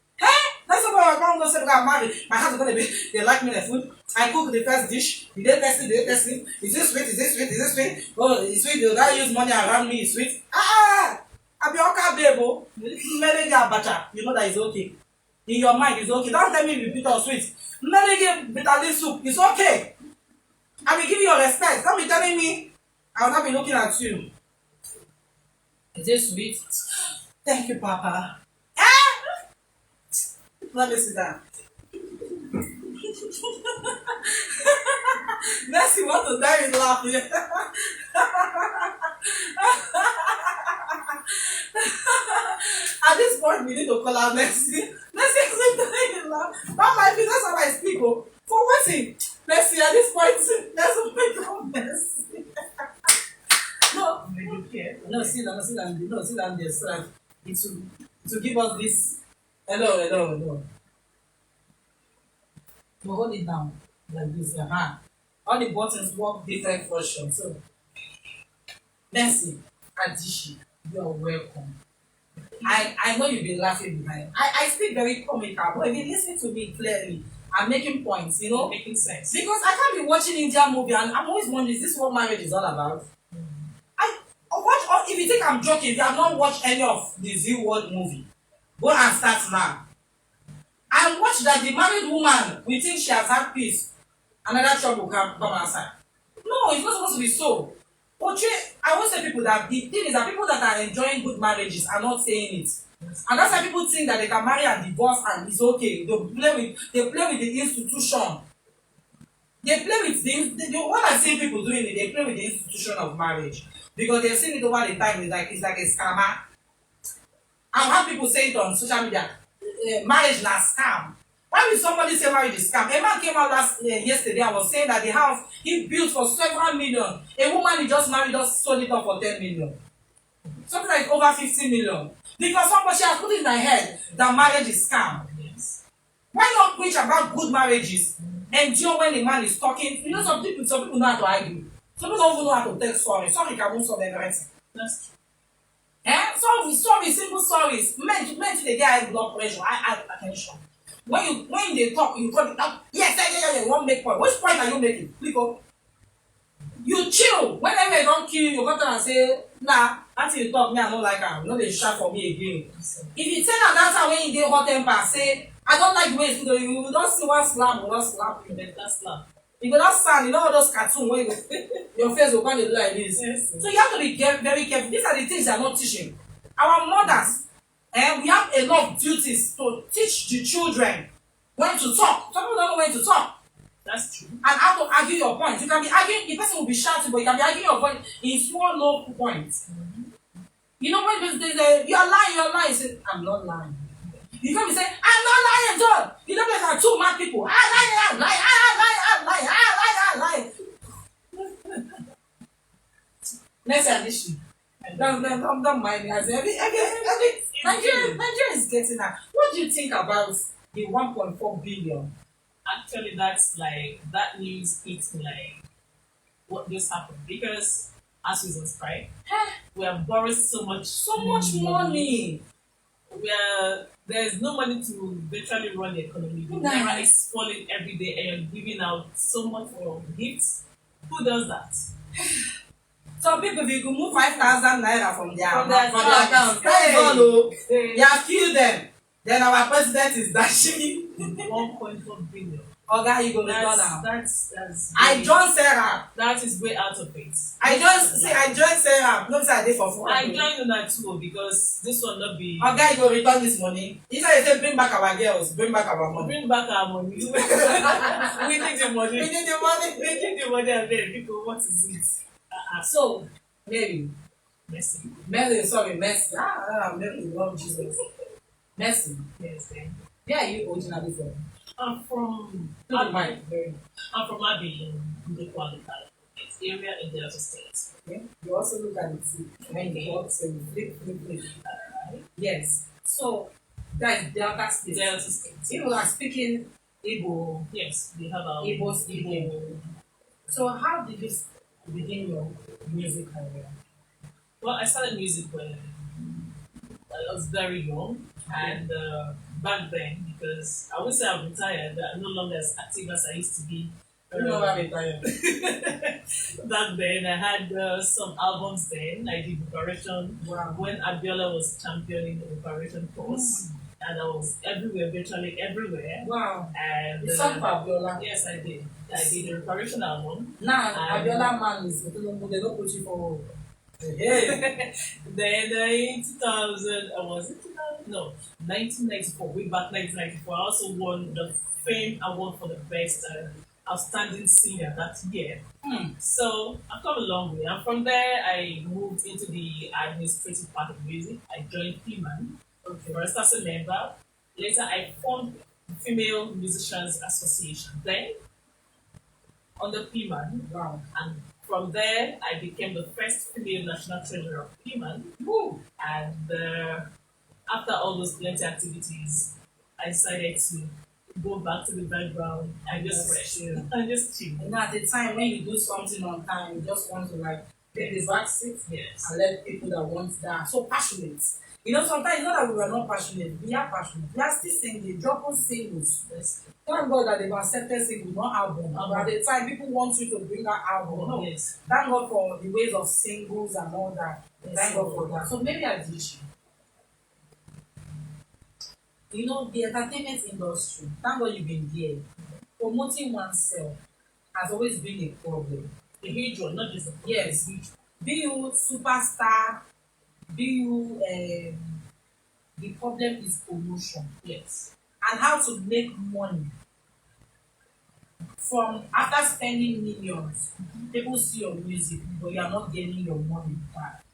That's why I can't go say I'm married. My heart is gonna be. They like me the food. I cook the first dish. Did they test it? Is this sweet? Oh, it's sweet. The guy use money around me. It's sweet. I be okay, baby. Maybe get butter. You know that is okay. In your mind, it's okay. Don't tell me you bitter or sweet. Maybe get bitter soup. It's okay. I will give you your respect. Don't be telling me I will not be looking at you. Is it sweet? Thank you, Papa. Let me sit down. Mercy want to die with laughing. At this point, we need to call out Mercy. Mercy is dying with laugh. That might be that's how I speak. For what thing? Mercy, at this point, there's a big of Mercy. No, no, sit down there, sir. To give us this. Hello. You hold it down like this. All the buttons work different functions. So, Mercy, Adishi, you are welcome. I know you've been laughing behind. I speak very comical, but if you listen to me clearly, I'm making points, making sense. Because I can't be watching Indian movie and I'm always wondering, is this what marriage is all about? If you think I'm joking, if you have not watched any of the Z World movie, go and start now. And watch that the married woman, we think she has had peace. Another trouble come outside. No, it's not supposed to be so. I I always say people that the thing is that people that are enjoying good marriages are not saying it. And that's why people think that they can marry and divorce and it's okay. They play with the institution. They play with what I see people doing it, they play with the institution of marriage. Because they've seen it over the time, it's like a scammer. And how people say it on social media, marriage na scam. Why will somebody say marriage is scam? A man came out yesterday and was saying that the house he built for several million. A woman he just married just sold it off for 10 million. Something like over 50 million. Because somebody has put it in her head that marriage is scam. Yes. Why not preach about good marriages? Endure when the man is talking. You know, some people know how to argue. Some people don't even know how to tell sorry. Sorry can solve everything. That's true. Sorry, simple sorries. Men to the guy blood pressure, high attention. When they talk, you call it up. Yes, one make point. Which point are you making? Because you chill. Whenever they don't kill you, you come down and say, nah, until you talk me, I don't like her. No, they shout for me again. If you tell her that's how when you get hot temper, say, I don't like the way it's doing. You don't see one slap, you don't slap you, better slap. You go not stand, you know all those cartoons where your face will come to like this. Yes. So you have to be very careful. These are the things they are not teaching. Our mothers, we have a lot of duties to teach the children when to talk. Some people don't know when to talk. That's true. And how to argue your point. You can be arguing, the person will be shouting, but you can be arguing your point in small, low points. You know when they say, you're lying, you say, I'm not lying. You come and say, I'm not lying, John. You know, there are two mad people. I'm lying. Next Adishi. Don't mind me. I say, Nigeria is getting that. What do you think about the 1.4 billion? Actually, that news hits me like what just happened because as we subscribe, we have borrowed so much money. There's no money to virtually run the economy. The naira is falling every day and you're giving out so much for gifts. Who does that? Some people, if you could move 5,000 naira from their account, you have killed them. Then our president is dashing 1.4 billion. Okay, you go return now. That's I joined Sarah. That is way out of it. I joined Sarah. No, I did for 4. I joined Una too because this will not be. Okay, you go return this money. Inside you say bring back our girls, bring back our money. Bring back our money. We need the money. We need the money. We need the money and then people, what is it? So, Mary. Mercy. Mary, love Jesus. Mercy. Yes, thank you. Where are you originally from? I'm from Abi in the Kwale area in Delta State. Okay. You also look at it when you walk, so you flip. Yes. So that is Delta State. Delta State. People are speaking Igbo. Yes, we have our Igbo speaking. So how did you begin your music career? Well, I started music when I was very young, and back then, because I would say I'm retired, but I'm no longer as active as I used to be. You know I'm retired. Back then, I had some albums then. I did Operation when Abiola was championing the Operation course. And I was everywhere, virtually everywhere. Wow. And you sang for Abiola? Yes, I did. I did the Operation album. Now, Abiola man is, they don't put you for. Hey. Then in 2000, was it 2000? No, 1994, way back 1994, I also won the Fame Award for the Best Outstanding Singer that year. So I've come a long way. And from there, I moved into the administrative part of music. I joined PMAN. First as a member. Later, I formed the Female Musicians Association. Then, on the PMAN. Wow. And from there, I became the first female national treasurer of PMAN. And after all those plenty activities, I decided to go back to the background and just rest. And just chill. And at the time when you do something on time, you just want to take the back seat and let people that want that so passionate. You know, sometimes it's not that we were not passionate, we are passionate. We are still singing, dropping singles. Thank God that they've accepted singles, not album. But at the time, people want you to bring that album. No. Thank God for the ways of singles and all that. Thank God for that. So maybe Adishi. You know, the entertainment industry, thank God you've been there. Promoting oneself has always been a problem. A huge one, not just a problem. Yes. be you superstar, be you the problem is promotion. Yes. And how to make money from after spending millions. People see your music, but you are not getting your money back.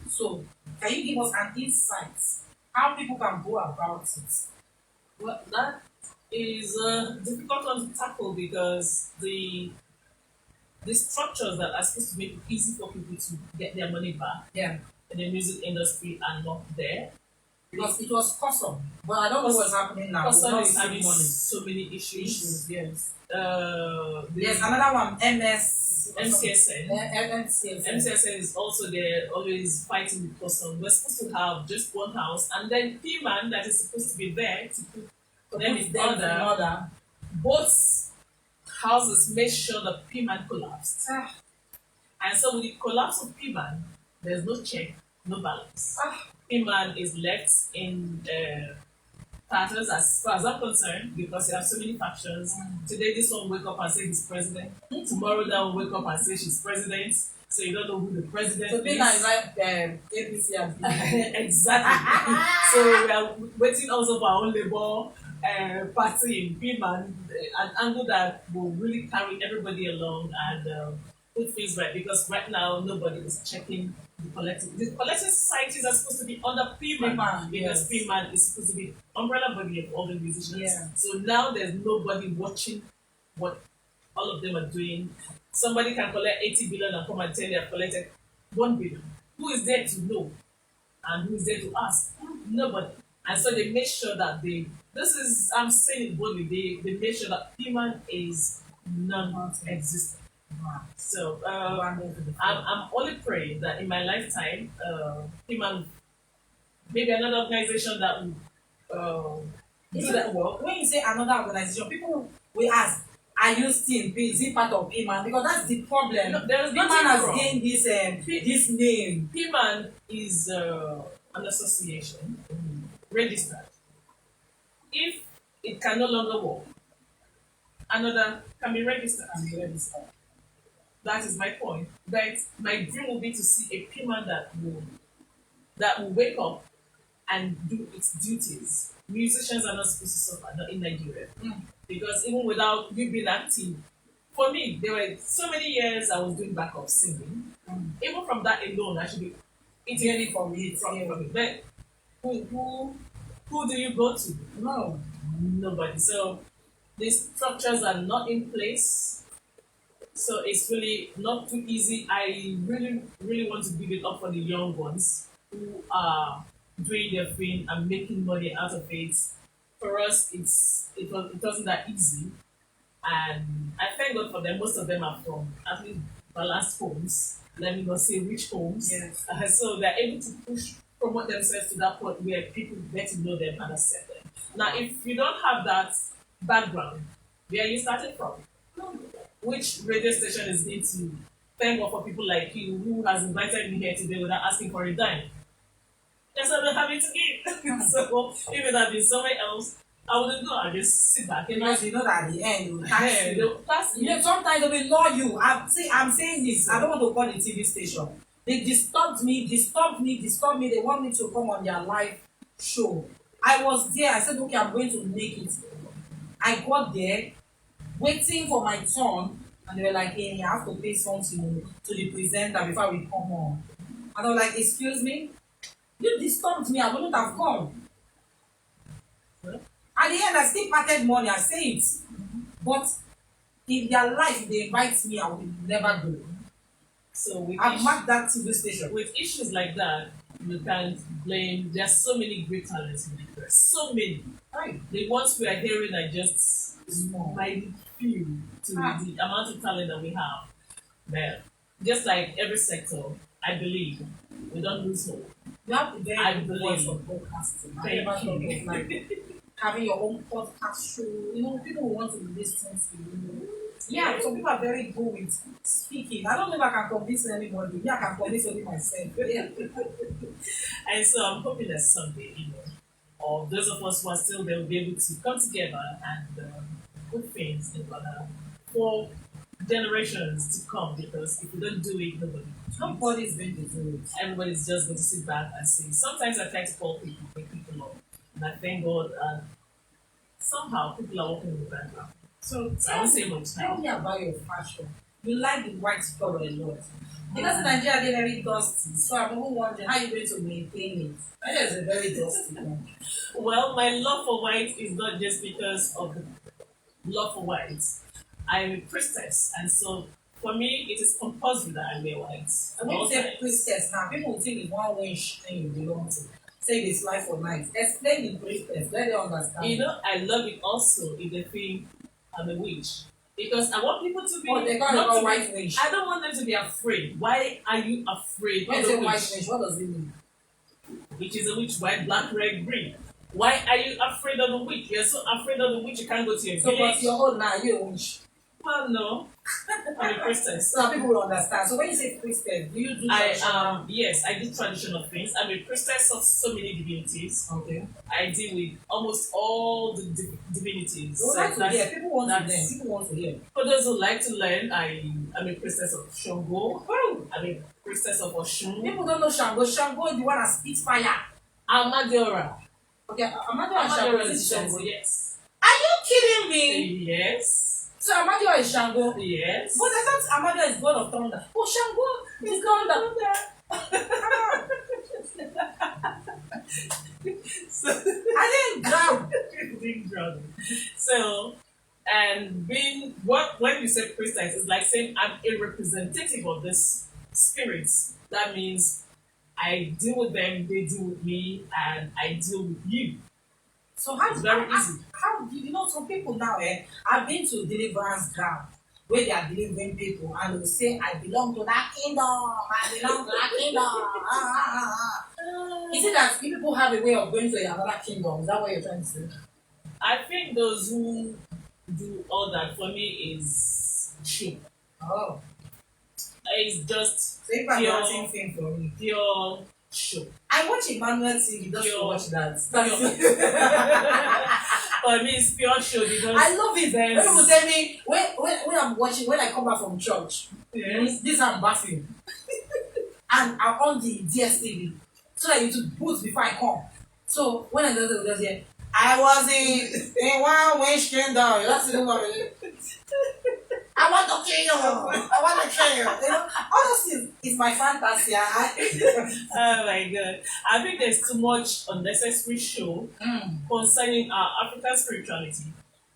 So, can you give us an insight how people can go about it? Well, that is a difficult one to tackle because the structures that are supposed to make it easy for people to get their money back Yeah. in the music industry are not there. Because it was custom, but I don't know what's happening now. Custom We're not is having seeing money. so many issues. Yes. There's There's another one, MS. MCSN. MCSN. MCSN is also there, always fighting with custom. We're supposed to have just one house, and then P-Man that is supposed to be there to put them in order. Both houses made sure that P-Man collapsed. And so with the collapse of P-Man, there's no check, no balance. P-Man is left in tatters as far as I'm concerned because you have so many factions. Today this one wake up and say he's president. Tomorrow that one wake up and say she's president. So you don't know who the president So is. P-Man is like APC and PDP. Exactly. So we are waiting also for our own Labour party in P-Man, an angle that will really carry everybody along and put things right because right now nobody is checking the collective. The collective societies are supposed to be under P-Man because yes. P-Man is supposed to be umbrella body of all the musicians. Yeah. So now there's nobody watching what all of them are doing. Somebody can collect 80 billion and come and tell you I've collected 1 billion. Who is there to know? And who is there to ask? Nobody. And so they make sure that I'm saying it boldly, they make sure that P-Man is non-existent. So I'm only praying that in my lifetime, P-Man, maybe another organization that will do that work. When you say another organization, people will ask, are you still is it part of P-Man? Because that's the problem. No, there is P-Man nothing has wrong. gained this name. P-Man is an association registered. If it can no longer work, another can be registered. That is my point. But my dream will be to see a P-Man that will wake up and do its duties. Musicians are not supposed to suffer, not in Nigeria. Because even without you being active, for me, there were so many years I was doing backup singing. Even from that alone, I should be eating from it. But who do you go to? No. Nobody. So these structures are not in place. So it's really not too easy. I really, really want to give it up for the young ones who are doing their thing and making money out of it. For us, it wasn't that easy. And I thank God for them. Most of them are from at least balanced homes. Let me not say rich homes. Yes. So they're able to promote themselves to that point where people get to know them and accept them. Now, if you don't have that background, where you started from, which radio station is going to thank God for people like you who has invited me here today without asking for a dime? That's what I'm having to give. So if it had been somewhere else, I wouldn't go. I'd just sit back. Because you know that at the end, you will tax you. They'll tax You know, sometimes they will law you. I'm saying this. I don't want to call the TV station. They disturbed me. They want me to come on their live show. I was there. I said, okay, I'm going to make it. I got there, waiting for my turn, and they were like, hey, you have to pay something to the presenter before we come on. And I was like, excuse me? You disturbed me. I wouldn't have come. At the end, I still parted money. I say it. But in their life, if they invite me, I will never go. So I've marked that TV station. With issues like that, you can't blame. There's so many great talents in the press. So many. Right. The ones we are hearing are just Small. mighty few to the amount of talent that we have. But just like every sector, I believe we don't lose hope. You have to I get the believe. voice of podcasting. I Thank never thought you. of like having your own podcast show. You know, people want to listen to you. Yeah, some people are very good with speaking. I don't know if I can convince anybody. Yeah, I can convince only myself. Yeah. And so I'm hoping that someday, or those of us who are still there will be able to come together and put things in order for generations to come, because if we don't do it, nobody will Nobody's going to do it. Everybody's just going to sit back and see. Sometimes I try to call people, wake people up, and I thank God, somehow people are working in the background. So I won't say much Tell now. me about your fashion. You like the white color a lot. Because in Nigeria they're very dusty. So I'm even wondering how you're going to maintain it. Nigeria is a very dusty one. Well, my love for white is not just because of the love for white. I'm a priestess, and so for me, it is compulsory that I wear white. And when you say priestess now, people will think it's one winch thing you belong to. Say it's life or night. Explain the priestess, let them understand. You know, I love it also if they think I'm a witch. Because I want people to be. Oh, they got not to white be, witch. I don't want them to be afraid. Why are you afraid When of you say the white witch? witch, what does it mean? Which is a witch, white, black, red, green. Why are you afraid of the witch? You're so afraid of the witch you can't go to your So village. what's your whole now? You're a witch. Well, no. I'm a priestess. So that people will understand. So when you say priestess, do you do traditional? Yes, I do traditional things. I'm a priestess of so many divinities. Okay. I deal with almost all the divinities. They would like to hear. People want to learn. People want to hear. For those who like to learn, I'm a priestess of Shango. I'm a priestess of Oshun. People don't know Shango. Shango is the one that spits fire. Amadora. Okay, Amadioha and Shango Amadora is is different. Shango, yes. Are you kidding me? Yes. So Amadioha is Shango. Yes. But I thought Amadioha is God of thunder. Oh, Shango is thunder. So, I didn't grab. didn't grab it. So, and being what when you say priestess, it's like saying I'm a representative of this spirits. That means I deal with them, they deal with me, and I deal with you. So how It's very easy. How do you know some people now? I've been to deliverance ground where they are delivering people, and they say, "I belong to that kingdom. I belong to that kingdom." Is it that people have a way of going to another kingdom? Is that what you're trying to say? I think those who do all that for me is show. Oh, It's just so if I'm watching thing for me, pure show. I watch Emmanuel TV just to Pure- watch that. For me, it's pure show because I love it. Then- When people tell me when I'm watching, when I come back from church, yes, this I'm bathing, and I'm on the DSTV, so that you to boot before I come. So when I do just here, I was in one wish kingdom. That's the one. I want to kill you. I want to kill you. You know, all those things is my fantasy. oh my god. I think there's too much unnecessary show concerning our African spirituality,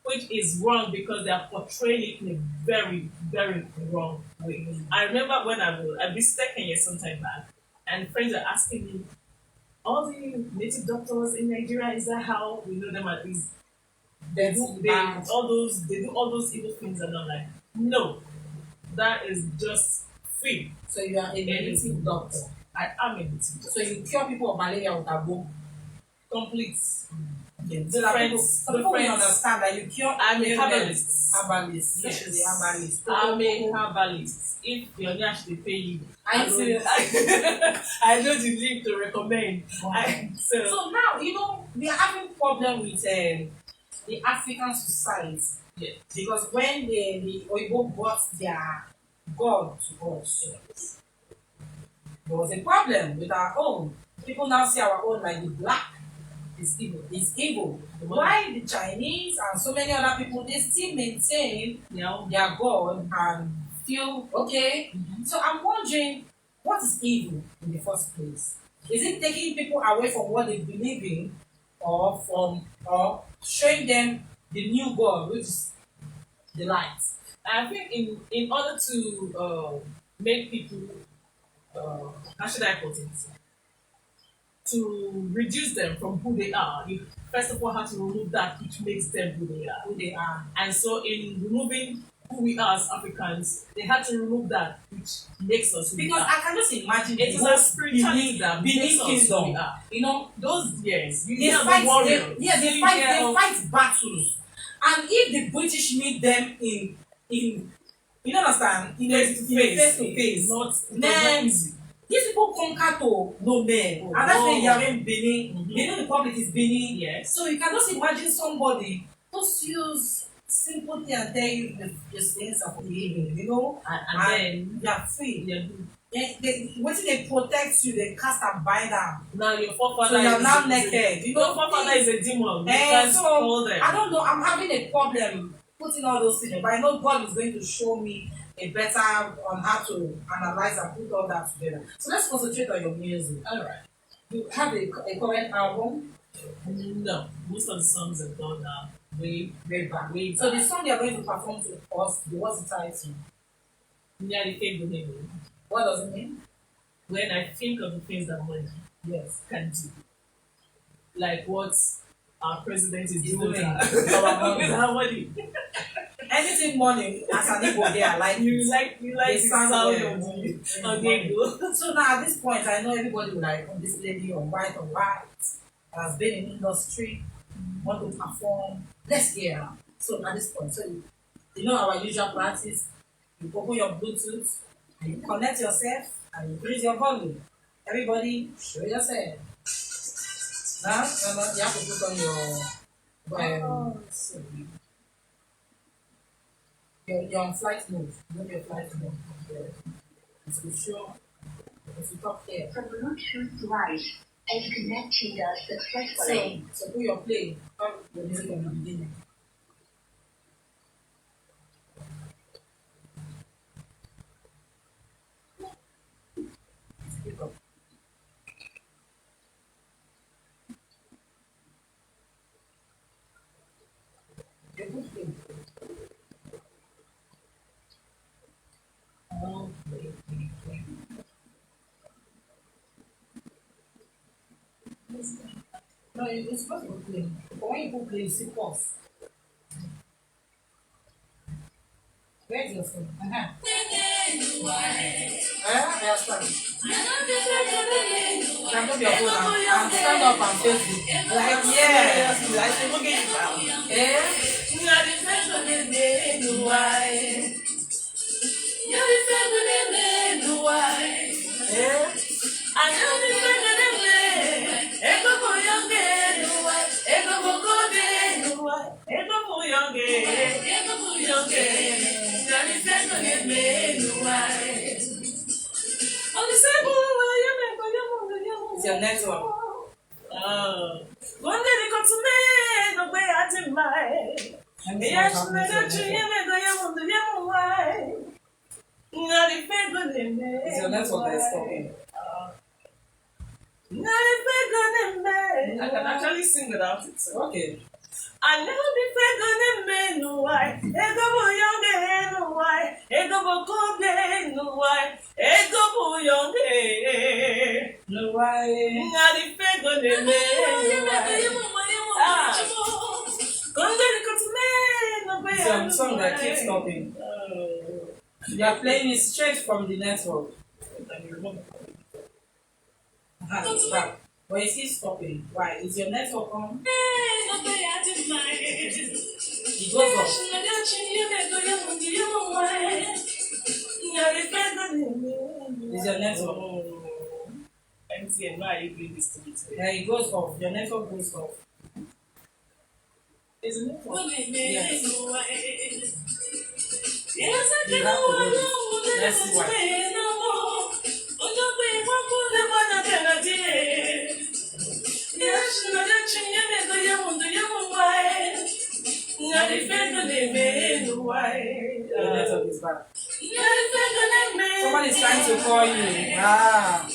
which is wrong because they are portraying it in a very, very wrong way. I remember when I visited Kenya some time back, and friends were asking me, all the native doctors in Nigeria, is that how we know them at least? They do all those evil things, and I'm like, no, that is just fake. So you are a native doctor. I am a native doctor. So you cure people of malaria with a book. Complete. Yeah. So that people will understand that you cure. I'm a herbalist. Herbalist. Yes. She's a herbalist. I'm a herbalist. If your nyash they pay you, I see. I know the link to recommend. So now you know we are having problem with the African society. Yeah. Because when the Oyibo brought their God to us, there was a problem with our own. People now see our own like the black is evil. It's evil. Why the Chinese and so many other people they still maintain their God and feel okay? So I'm wondering, what is evil in the first place? Is it taking people away from what they believe in, or showing them the new God, which is the light? I think in order to make people, how should I put it? To reduce them from who they are, you first of all have to remove that which makes them who they are. And so in removing who we are as Africans, they had to remove that which makes us who Because we are. I can just imagine It is a spirituality that makes us who we are. You know, Those years, you they hear fight, the warriors. they fight battles. And if the British meet them in you understand, in face to face, then these people conquer to no men. And that's why you are in Benin. Benin Republic is Benin. Yes. So you can just imagine somebody just use simple thing and tell you the things of the evening, you know, And then you are free. yeah, What they protect you, they cast and bind down. now your forefather So you're now is naked. You your know, forefather is a demon. You and can't so call them. I don't know. I'm having a problem putting all those things, but I know God is going to show me a better on how to analyze and put all that together. So let's concentrate on your music. All right. You have a current album No, most of the songs are done now. way back. Way So back. the song you're going to perform to us, what's the title? Nearly take the name. What does it mean? When I think of the things that money Yes. can do, like what our president is He's doing doing. with our money. Anything money as an Igbo there, like You like they the sound sound well. of the Money. Odiego. So now at this point, I know everybody will like, oh, this lady on white, has been in industry, want to perform. Let's hear her. So at this point, so you know our usual practice, you open your Bluetooth and you connect yourself and you increase your volume. Everybody, show yourself. Now, you have to put on you're on flight mode. You know your flight mode. If you show, if you talk here. The Bluetooth device is connected successfully. So put your play. Start the music from the beginning. Speak up. A good play. Oh, play. No, it's supposed to be play. But when you put play, you see pause. Where's your phone? Yeah, start. You can put your phone and stand up and face it. Like, yeah. I say, look at it. Yeah. You are the friend of the day, the why. You are the friend of the day, the why. Yeah. I know the friend of the day. Ego for young day, the why. Ego for good day, the why. Ego for young day. Ego for young day. You are the friend of the day, the why. On the same way, you make It's your network. one day they come to me, the way I did mine. And this Yes, one me happens the to tree, your me network. the young, the young why. Not the faithful in me. It's your network that is talking. Not the faithful in me. I can actually sing without it. So. Okay. I know the faithful in me, no why. Ego bo young, no why. Ego bo cold, no why. Ego bo young, No way. not the faithful in me, no why. Ah. It's a song that keeps stopping. You are playing it straight from the network. It's back. But it keeps stopping. Why? Is your network on? It goes off. Is your network? MTN, why are you doing this to me today? Yeah, it goes off. Your network goes off. Isn't it? Yes. You have to hold it. Let's see why. Your network is back. Someone is trying to call you. Ah.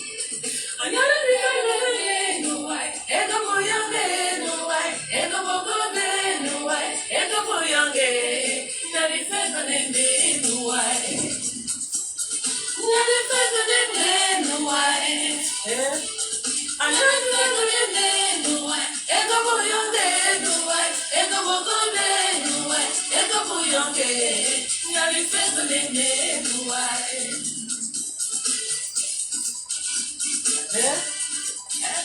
Yeah. Yeah.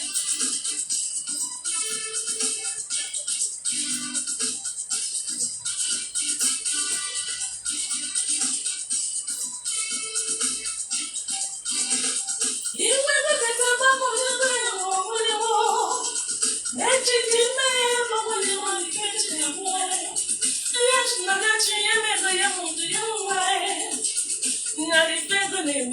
Yeah.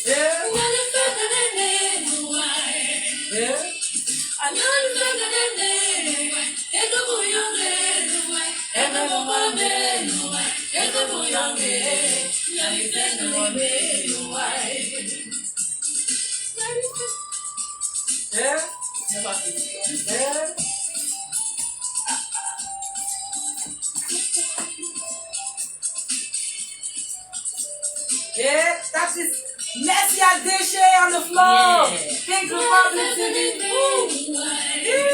Yeah. Yeah. Yeah. Yeah. Yeah. That is Messi Adishi on the floor. Pink Republic TV. Woo. Yeah.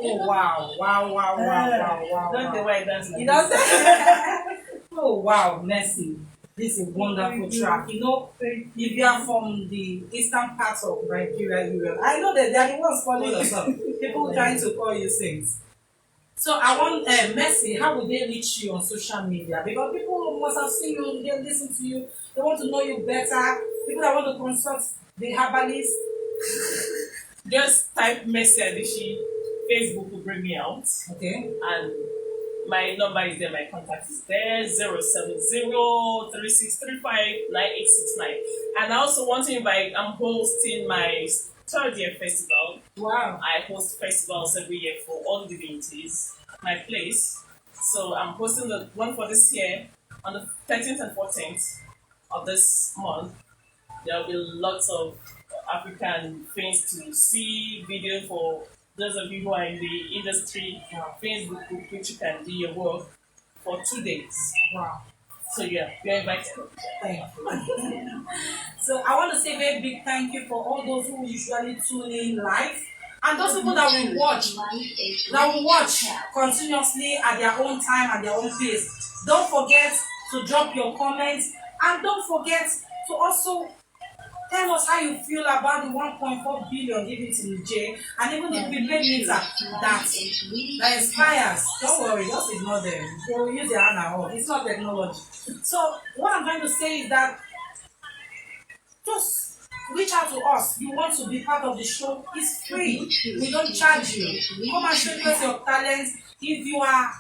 Oh wow, wow, wow, wow, wow, wow. Don't the Wow. way that's You know what? Oh wow, Messi. This is a wonderful track. You know, if you are from the eastern part of Nigeria, I know that they are the ones calling us up. People trying to call you saints. So I want Messi, how will they reach you on social media? Because people must have seen you, they listen to you, they want to know you better. People that want to consult the herbalist. Just type Messi Adishi. Facebook will bring me out. Okay. And my number is there, my contact is there, 070-3635-9869. And I also want to invite, I'm hosting my third year festival. Wow. I host festivals every year for all divinities, my place. So I'm hosting the one for this year on the 13th and 14th of this month. There will be lots of African things to see, video for those of you who are in the industry, Facebook group which you can do your work for 2 days. Wow. So yeah, you're invited. Thank you. So I want to say a very big thank you for all those who usually tune in live and those people that will watch continuously at their own time, at their own pace. Don't forget to drop your comments and don't forget to also tell us how you feel about the 1.4 billion given to Niger and even the prepaid meter that expires. Don't worry, just ignore them. They will use their hand and all. It's not technology. So what I'm trying to say is that just reach out to us. You want to be part of the show? It's free. We don't charge you. Come and showcase your talents. If you are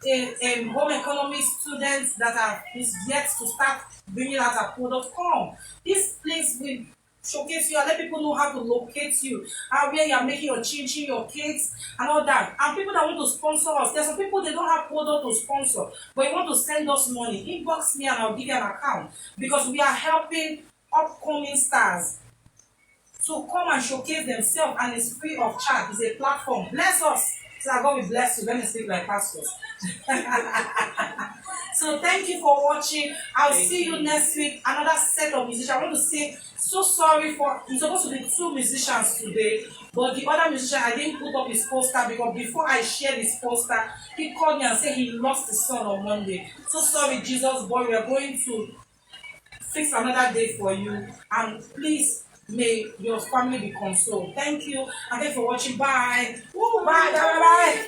a home economics student that is yet to start bringing out a product, come. This place will showcase you and let people know how to locate you, how where you are making your chin, your cakes, and all that. And people that want to sponsor us, there's some people they don't have product to sponsor, but you want to send us money. Inbox me and I'll give you an account because we are helping upcoming stars to come and showcase themselves, and it's free of charge. It's a platform. Bless us. So God will bless you. Let me speak like pastors. So thank you for watching. I'll see you next week. Another set of musicians. I want to say so sorry for it's supposed to be 2 musicians today, but the other musician I didn't put up his poster because before I shared his poster, he called me and said he lost his son on Monday. So sorry, Jesus boy. We are going to fix another day for you, and please may your family be consoled. Thank you and thank you for watching. Bye. Bye. Bye. Bye.